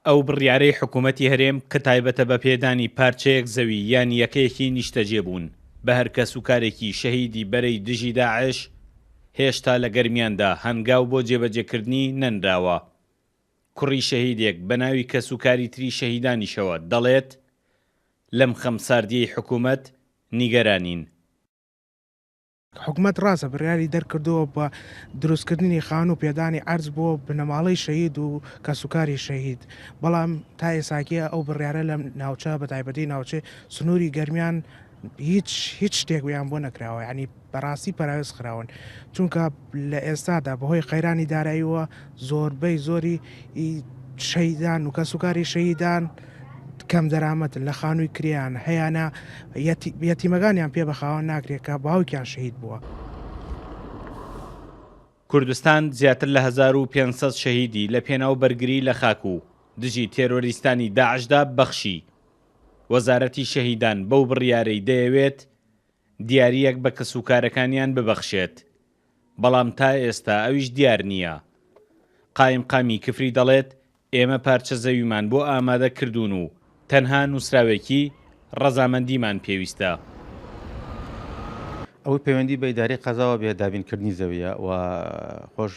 ئەو بڕیارەی حکوومەتی هەرێم کە تایبەتە بە پێدانی پارچەیەک زەوی یان یەکەیەکی نیشتەجێبوون بە هەر کەس و کارێکی شەهیدی بەرەی دژی داعش هێشتا لە گەرمیاندا هەنگاو بۆ جێبەجێکردنی نەنراوە. کوڕی شەهیدێک بە ناوی کەس و کاری تری شەهیدانیشەوە دەڵێت لەم خەمساردیەی حکوومەت نیگەرانین. حکوومەت ڕاستە بڕیاری دەرکردووە بە دروستکردنی خان و پێدانی ئەرز بۆ بنەماڵەی شەهید و کەسوکاری شەهید، بەڵام تا ئێساکیە ئەو بڕیارە لە ناوچە بە تایبەتی ناوچێ سنووری گەرمیان هیچ شتێک ویان بۆ نەکراوە، ینی بەڕاستی پەراوێز خراون، چونکە لە ئێستادا بەهۆی قەیرانی داراییەوە زۆربەی زۆری شەهیدان و کەسوکاری شەهیدان کەم دەرامەت لە خانووی کریان هەیەە یەتیمەکانیان پێ بەخاوە ناکرێت کە باوکیان شەهید بووە. کوردستان زیاتر لە 1500 شەهیدی لە پێناو بەرگری لە خاک و دژی تێرۆریستانی داعشدا بەخشی. وەزارەتی شەهیدان بەو بڕیارەی دەیەوێت دیاریەک بە کەسوکارەکانیان ببەخشێت، بەڵام تا ئێستا ئەویش دیار نییە. قایم قامی کفری دەڵێت ئێمە پارچە زەویمان بۆ ئامادە کردوون و تەنها نووسراوێکی ڕەزامەندیمان پێویستە. ئەوەی پەیوەندی بە ئیدارەی قەزاوە بێ دابینکردنی زەویە و خۆش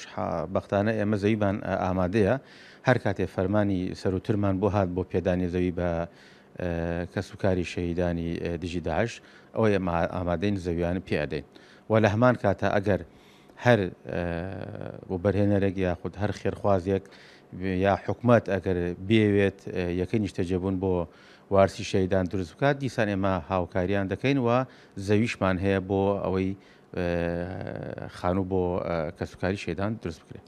بەختانە ئێمە زەویمان ئامادەیە. هەر کاتێ فەرمانی سەروترمان بۆ هات بۆ پێدانی زەوی بە کەسوکاری شەهیدانی دژی داعش، ئەوە ئێمە ئامادەین زەویان پێدەین و لە هەمان کاتە ئەگەر هەر بۆ بەرهێنەرێک یاخود هەر خێرخوازێک یا حکومەت ئەگەر بێوێت یەکەی نیشتەجێبوون بۆ وارسی شەهیدان دروست بکات، دیسان ئێمە هاوکاریان دەکەین و زەویشمان هەیە بۆ ئەوەی خانوو بۆ کەسوکاری شەهیدان دروست بکرێت.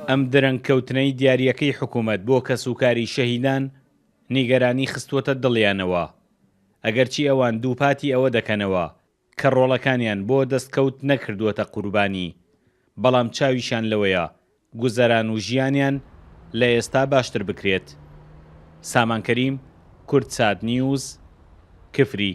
ئەم دەرەنگکەوتنەی دیاریەکەی حکوومەت بۆ کەسوکاری شەهیدان نیگەرانی خستووەتە دڵیانەوە، ئەگەرچی ئەوان دووپاتی ئەوە دەکەنەوە کە ڕۆڵەکانیان بۆ دەستکەوت نەکردووەتە قوربانی، بەڵام چاویشان لەوەیە گوزەران و ژیانیان لە ئێستا باشتر بکرێت. سامان کەریم، کورتسات نیوز، کفری.